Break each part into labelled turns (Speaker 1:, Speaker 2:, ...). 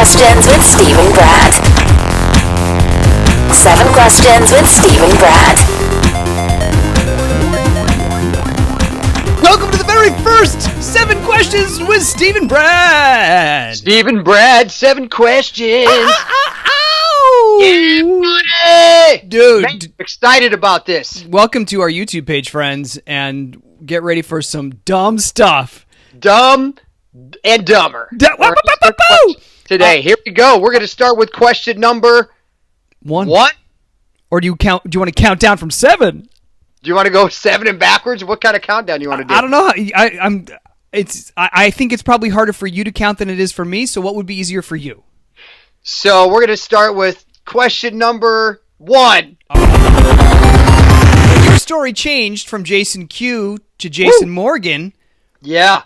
Speaker 1: questions with Steve and Brad. 7 questions with Steve and Brad.
Speaker 2: Welcome to the very first 7 questions with Steve and Brad.
Speaker 3: Steve and Brad, 7 questions.
Speaker 2: Ow!
Speaker 3: Yeah, buddy!
Speaker 2: Dude.
Speaker 3: Man, I'm excited about this.
Speaker 2: Welcome to our YouTube page, friends, and get ready for some dumb stuff.
Speaker 3: Dumb and dumber. Today, here we go. We're going to start with question number 1.
Speaker 2: Or do you want to count down from 7?
Speaker 3: Do you want to go 7 and backwards? What kind of countdown you want to do?
Speaker 2: I don't know. I think it's probably harder for you to count than it is for me. So what would be easier for you?
Speaker 3: So we're going to start with question number 1.
Speaker 2: Your story changed from Jason Q to Jason Morgan.
Speaker 3: Yeah.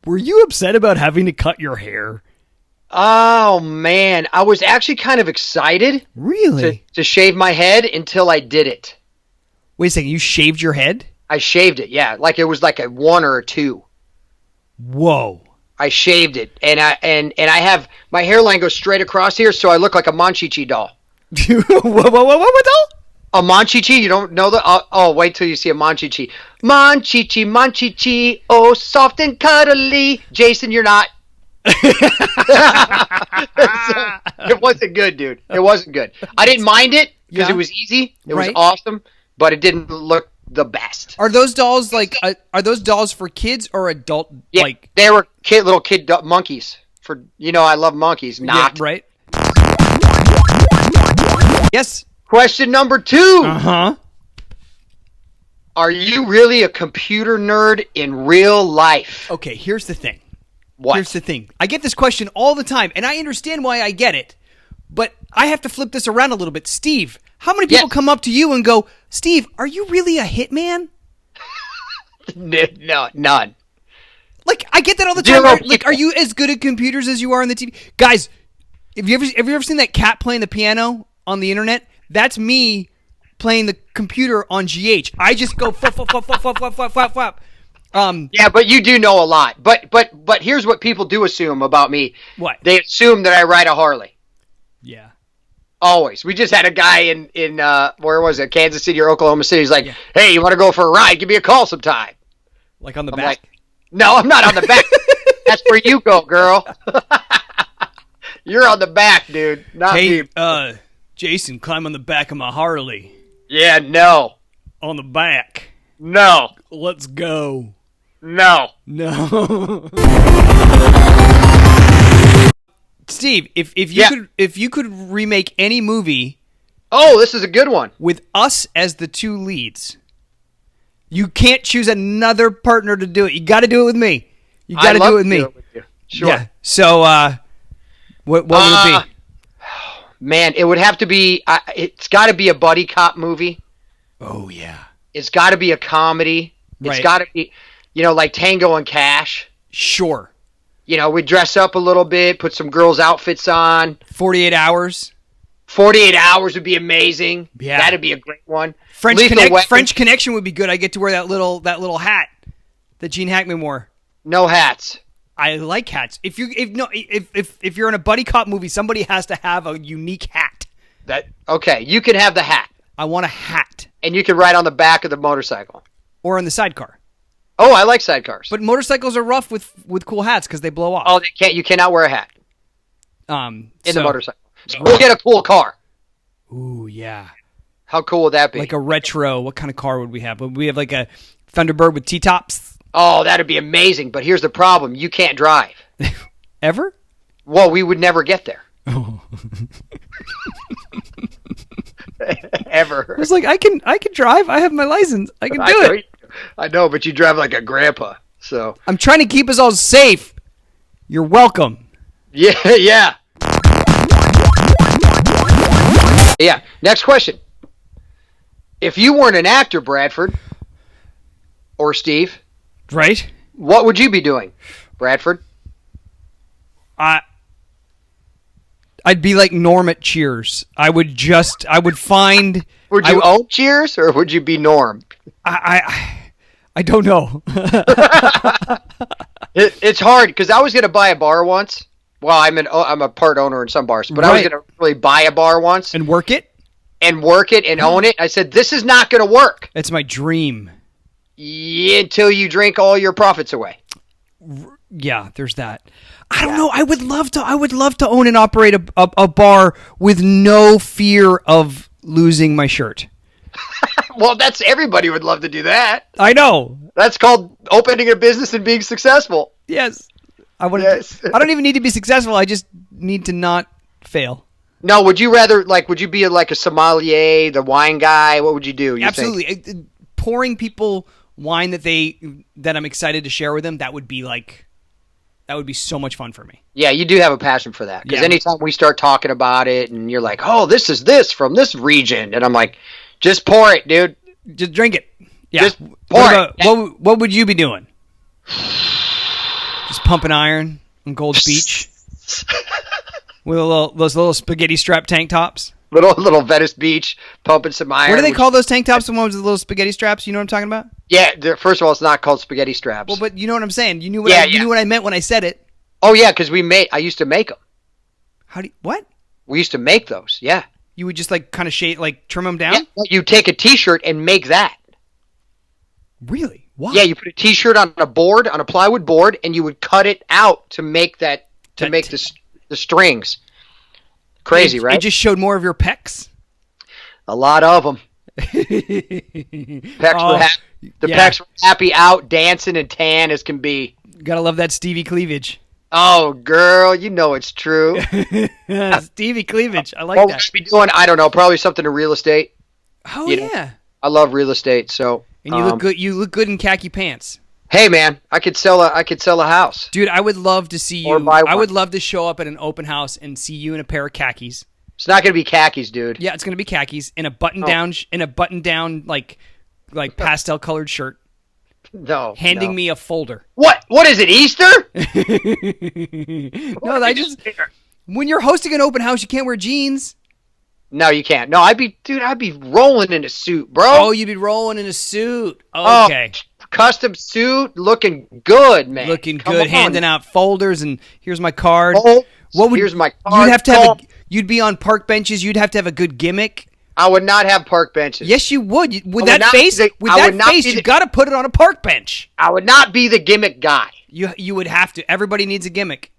Speaker 2: Were you upset about having to cut your hair?
Speaker 3: Oh, man. I was actually kind of excited.
Speaker 2: Really?
Speaker 3: To shave my head until I did it.
Speaker 2: Wait a second. You shaved your head?
Speaker 3: I shaved it, yeah. Like it was like a 1 or a 2.
Speaker 2: Whoa.
Speaker 3: I shaved it, and I have my hairline goes straight across here, so I look like a Monchichi doll.
Speaker 2: What doll?
Speaker 3: A Monchichi? You don't know that? Oh, wait till you see a Monchichi. Monchichi, oh, soft and cuddly. Jason, you're not. It wasn't good, dude. It wasn't good. I didn't mind it because it was easy. It was awesome, but it didn't look the best.
Speaker 2: Are those dolls are those dolls for kids or adult?
Speaker 3: Yeah,
Speaker 2: like
Speaker 3: they were little kid monkeys. For I love monkeys. Not
Speaker 2: yeah, right. Yes.
Speaker 3: Question number 2.
Speaker 2: Uh-huh.
Speaker 3: Are you really a computer nerd in real life?
Speaker 2: Okay, here's the thing.
Speaker 3: What?
Speaker 2: Here's the thing. I get this question all the time, and I understand why I get it, but I have to flip this around a little bit. Steve, how many people come up to you and go, Steve, are you really a hitman?
Speaker 3: No, none.
Speaker 2: Like, I get that all the time. Like, are you as good at computers as you are on the TV? Guys, have you ever seen that cat playing the piano on the internet? That's me playing the computer on GH. I just go flap, flap, flap, flap, flap, flap, flap, flap, flap.
Speaker 3: Yeah, but you do know a lot. But here's what people do assume about me.
Speaker 2: What?
Speaker 3: They assume that I ride a Harley.
Speaker 2: Yeah.
Speaker 3: Always. We just had a guy in where was it? Kansas City or Oklahoma City. He's like, hey, you want to go for a ride? Give me a call sometime.
Speaker 2: Like on the
Speaker 3: I'm
Speaker 2: back?
Speaker 3: like, no, I'm not on the back. That's where you go, girl. You're on the back, dude. Not me.
Speaker 2: Jason, climb on the back of my Harley.
Speaker 3: Yeah, no.
Speaker 2: On the back.
Speaker 3: No.
Speaker 2: Let's go.
Speaker 3: No.
Speaker 2: Steve, if you could remake any movie,
Speaker 3: this is a good one,
Speaker 2: with us as the 2 leads, you can't choose another partner to do it. You got to do it with me. You got to do it with me.
Speaker 3: Do it with you. Sure.
Speaker 2: Yeah. So, what would it be?
Speaker 3: Man, it would have to be. It's got to be a buddy cop movie.
Speaker 2: Oh yeah.
Speaker 3: It's got to be a comedy.
Speaker 2: Right.
Speaker 3: It's got to be, like Tango and Cash.
Speaker 2: Sure.
Speaker 3: We dress up a little bit, put some girls' outfits on.
Speaker 2: 48 Hours.
Speaker 3: 48 Hours would be amazing.
Speaker 2: Yeah.
Speaker 3: That'd be a great one.
Speaker 2: French Connection would be good. I get to wear that little hat that Gene Hackman wore.
Speaker 3: No hats.
Speaker 2: I like hats. If you're in a buddy cop movie, somebody has to have a unique hat.
Speaker 3: Okay, you can have the hat.
Speaker 2: I want a hat.
Speaker 3: And you can ride on the back of the motorcycle.
Speaker 2: Or on the sidecar.
Speaker 3: Oh, I like sidecars.
Speaker 2: But motorcycles are rough with cool hats because they blow off.
Speaker 3: Oh, you cannot wear a hat. In the motorcycle. So we'll get a cool car.
Speaker 2: Ooh, yeah.
Speaker 3: How cool would that be?
Speaker 2: Like a retro. What kind of car would we have? Would we have like a Thunderbird with T-tops?
Speaker 3: Oh, that'd be amazing. But here's the problem. You can't drive.
Speaker 2: Ever?
Speaker 3: Well, we would never get there.
Speaker 2: Oh.
Speaker 3: Ever.
Speaker 2: I was like, I can drive. I have my license. I can do it.
Speaker 3: I know, but you drive like a grandpa. So
Speaker 2: I'm trying to keep us all safe. You're welcome.
Speaker 3: Yeah. Yeah. Next question. If you weren't an actor, Bradford, or Steve,
Speaker 2: right?
Speaker 3: What would you be doing, Bradford?
Speaker 2: I'd be like Norm at Cheers. I would find.
Speaker 3: Would you own Cheers, or would you be Norm?
Speaker 2: I don't know.
Speaker 3: It's hard because I was going to buy a bar once. Well, I'm a part owner in some bars, but I was going to really buy a bar once
Speaker 2: and work it
Speaker 3: and own it. I said, this is not going to work.
Speaker 2: That's my dream.
Speaker 3: Yeah, until you drink all your profits away.
Speaker 2: Yeah, there's that. I don't know. I would love to own and operate a bar with no fear of losing my shirt.
Speaker 3: Well, everybody would love to do that.
Speaker 2: I know.
Speaker 3: That's called opening a business and being successful.
Speaker 2: Yes. I don't even need to be successful. I just need to not fail. No,
Speaker 3: would you rather would you be like a sommelier, the wine guy? What would you do?
Speaker 2: Absolutely. Pouring people wine that I'm excited to share with them, that would be so much fun for me.
Speaker 3: Yeah, you do have a passion for that. Because anytime we start talking about it and you're like, oh, this is this from this region. And I'm like, just pour it, dude.
Speaker 2: Just drink it. Yeah.
Speaker 3: Just pour it.
Speaker 2: What would you be doing? Just pumping iron on Gold's Beach with those little spaghetti strap tank tops.
Speaker 3: Little Venice Beach, pumping some iron.
Speaker 2: What do they call those tank tops? The ones with the little spaghetti straps? You know what I'm talking about?
Speaker 3: Yeah. First of all, it's not called spaghetti straps.
Speaker 2: Well, but you know what I'm saying. You knew what you knew what I meant when I said it.
Speaker 3: Oh yeah, because I used to make them.
Speaker 2: What?
Speaker 3: We used to make those. Yeah.
Speaker 2: You would just kind of shade, trim them down.
Speaker 3: Yeah. You take a T-shirt and make that.
Speaker 2: Really? Why?
Speaker 3: Yeah, you put a T-shirt on a plywood board, and you would cut it out to make the strings. Crazy, right?
Speaker 2: It just showed more of your pecs?
Speaker 3: A lot of them. Pecs were happy out, dancing and tan as can be.
Speaker 2: Gotta love that Stevie cleavage.
Speaker 3: Oh, girl, you know it's true.
Speaker 2: Stevie cleavage. I like
Speaker 3: that. What
Speaker 2: that.
Speaker 3: would I be doing? I don't know. Probably something in real estate.
Speaker 2: Oh, yeah.
Speaker 3: I love real estate, so...
Speaker 2: And you look good. You look good in khaki pants.
Speaker 3: Hey man, I could sell a house.
Speaker 2: Dude, I would love to see you. I would love to show up at an open house and see you in a pair of khakis.
Speaker 3: It's not gonna be khakis, dude.
Speaker 2: Yeah, it's gonna be khakis in a button down like pastel colored shirt.
Speaker 3: No.
Speaker 2: Handing me a folder.
Speaker 3: What is it, Easter?
Speaker 2: No, when you're hosting an open house, you can't wear jeans.
Speaker 3: No, you can't. No, I'd be rolling in a suit, bro.
Speaker 2: Oh, you'd be rolling in a suit. Okay.
Speaker 3: Oh, custom suit, looking good, man.
Speaker 2: Looking good, handing out folders, and here's my card.
Speaker 3: Oh, here's my card.
Speaker 2: You'd have to you'd be on park benches. You'd have to have a good gimmick.
Speaker 3: I would not have park benches.
Speaker 2: Yes, you would. With that face, you got to put it on a park bench.
Speaker 3: I would not be the gimmick guy.
Speaker 2: You would have to. Everybody needs a gimmick.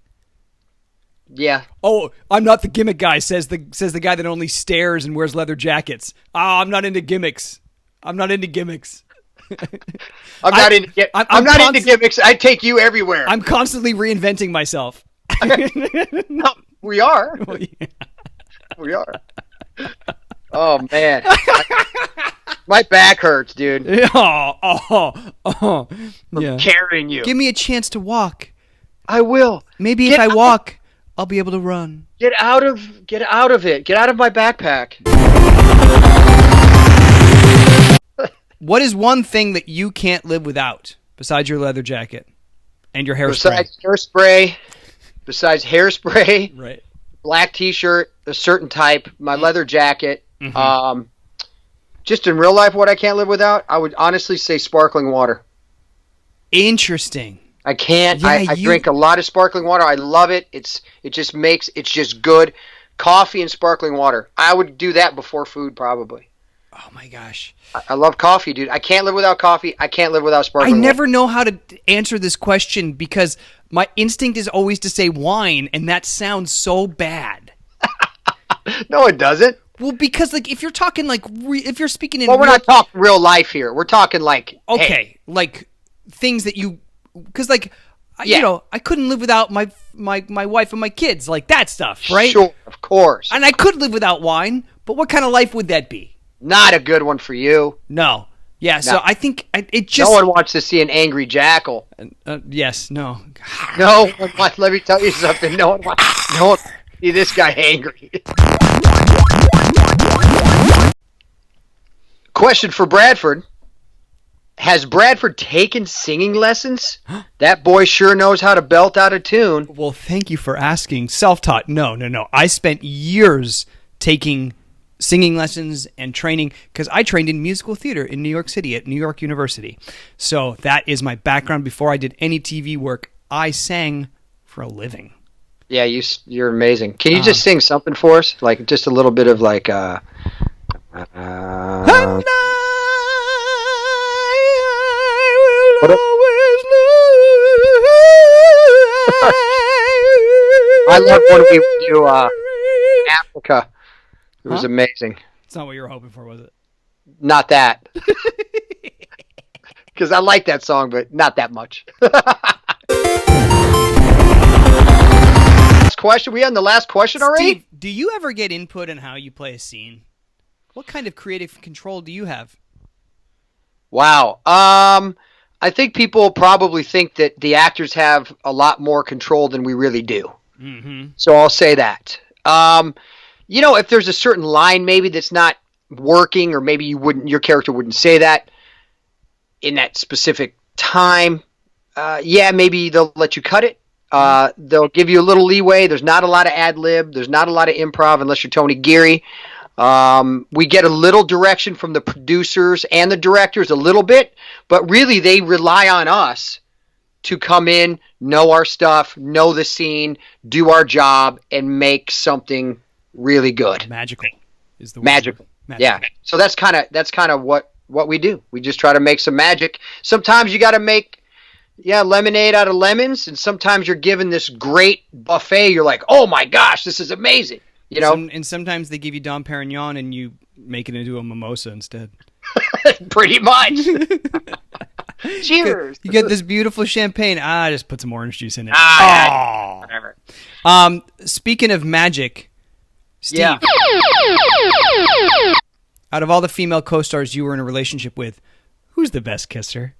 Speaker 3: Yeah.
Speaker 2: Oh, I'm not the gimmick guy, says the guy that only stares and wears leather jackets. Oh, I'm not into gimmicks. I'm not into gimmicks.
Speaker 3: I'm not into gimmicks. I take you everywhere.
Speaker 2: I'm constantly reinventing myself.
Speaker 3: No, we are.
Speaker 2: Well, yeah.
Speaker 3: We are. Oh man. My back hurts, dude.
Speaker 2: From
Speaker 3: carrying you.
Speaker 2: Give me a chance to walk.
Speaker 3: I will.
Speaker 2: Maybe if I walk, I'll be able to run.
Speaker 3: Get out of it. Get out of my backpack.
Speaker 2: What is one thing that you can't live without besides your leather jacket and your hairspray?
Speaker 3: Besides hairspray,
Speaker 2: right?
Speaker 3: Black T-shirt, a certain type, my leather jacket.
Speaker 2: Mm-hmm.
Speaker 3: Just in real life, what I can't live without, I would honestly say sparkling water.
Speaker 2: Interesting.
Speaker 3: I can't. Yeah, I drink a lot of sparkling water. I love it. It's just good. Coffee and sparkling water. I would do that before food, probably.
Speaker 2: Oh my gosh.
Speaker 3: I love coffee, dude. I can't live without coffee. I can't live without sparkling water.
Speaker 2: I never know how to answer this question because my instinct is always to say wine, and that sounds so bad.
Speaker 3: No, it doesn't.
Speaker 2: Well, because if you're talking if you're speaking in...
Speaker 3: Well, we're not talking real life here. We're talking
Speaker 2: Okay, hey. Things that you... Because I couldn't live without my wife and my kids, that stuff, right?
Speaker 3: Sure, of course.
Speaker 2: And I could live without wine, but what kind of life would that be?
Speaker 3: Not a good one for you.
Speaker 2: No. Yeah, no. So I think it just...
Speaker 3: No one wants to see an angry jackal.
Speaker 2: Yes, no.
Speaker 3: No, let me tell you something. No one wants to see this guy angry. Question for Bradford. Has Bradford taken singing lessons? That boy sure knows how to belt out a tune.
Speaker 2: Well, thank you for asking. Self-taught. No. I spent years taking singing lessons and training because I trained in musical theater in New York City at New York University. So that is my background. Before I did any TV work, I sang for a living.
Speaker 3: Yeah, you're amazing. Can you just sing something for us? Like just a little bit of like I love when we do Africa. It was amazing.
Speaker 2: It's not what you were hoping for, was it?
Speaker 3: Not that. Because I like that song, but not that much. Last question. We on the last question already?
Speaker 2: Steve, do you ever get input on how you play a scene? What kind of creative control do you have?
Speaker 3: Wow. I think people probably think that the actors have a lot more control than we really do.
Speaker 2: Mm-hmm.
Speaker 3: So I'll say that. If there's a certain line maybe that's not working, or maybe your character wouldn't say that in that specific time, maybe they'll let you cut it. They'll give you a little leeway. There's not a lot of ad lib. There's not a lot of improv unless you're Tony Geary. We get a little direction from the producers and the directors, a little bit, but really they rely on us to come in, know our stuff, know the scene, do our job, and make something really good.
Speaker 2: Magical is the word.
Speaker 3: Magical. Yeah. So that's kind of what we do. We just try to make some magic. Sometimes you got to make lemonade out of lemons, and sometimes you're given this great buffet. You're like, oh my gosh, this is amazing.
Speaker 2: And sometimes they give you Dom Perignon and you make it into a mimosa instead.
Speaker 3: Pretty much. Cheers.
Speaker 2: You get this beautiful champagne. Just put some orange juice in it.
Speaker 3: Whatever.
Speaker 2: Speaking of magic, Steve.
Speaker 3: Yeah.
Speaker 2: Out of all the female co-stars you were in a relationship with, who's the best kisser?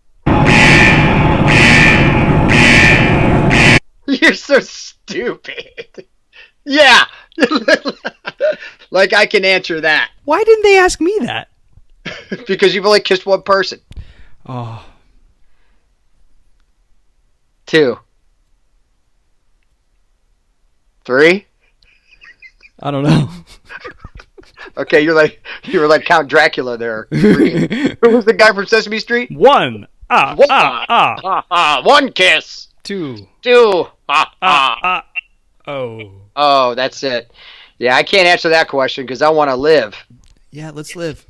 Speaker 3: You're so stupid. Yeah. Like I can answer that.
Speaker 2: Why didn't they ask me that?
Speaker 3: Because you've only kissed one person.
Speaker 2: Oh.
Speaker 3: 2. 3.
Speaker 2: I don't know.
Speaker 3: Okay, you were like Count Dracula there. 3. Who was the guy from Sesame Street?
Speaker 2: 1.
Speaker 3: 1 kiss.
Speaker 2: 2.
Speaker 3: 2.
Speaker 2: Oh.
Speaker 3: Oh, that's it. Yeah, I can't answer that question because I want to live.
Speaker 2: Yeah, let's live.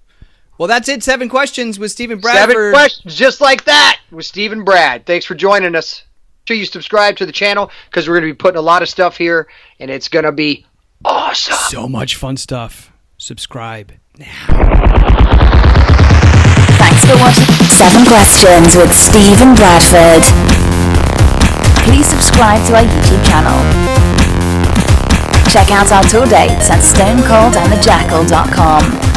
Speaker 2: Well, that's it. 7 questions with Stephen Bradford.
Speaker 3: 7 questions just like that with Steve and Brad. Thanks for joining us. Make sure you subscribe to the channel because we're going to be putting a lot of stuff here, and it's going to be awesome.
Speaker 2: So much fun stuff. Subscribe now.
Speaker 1: Thanks for watching 7 Questions with Steve and Bradford. Please subscribe to our YouTube channel. Check out our tour dates at stonecoldandthejackal.com.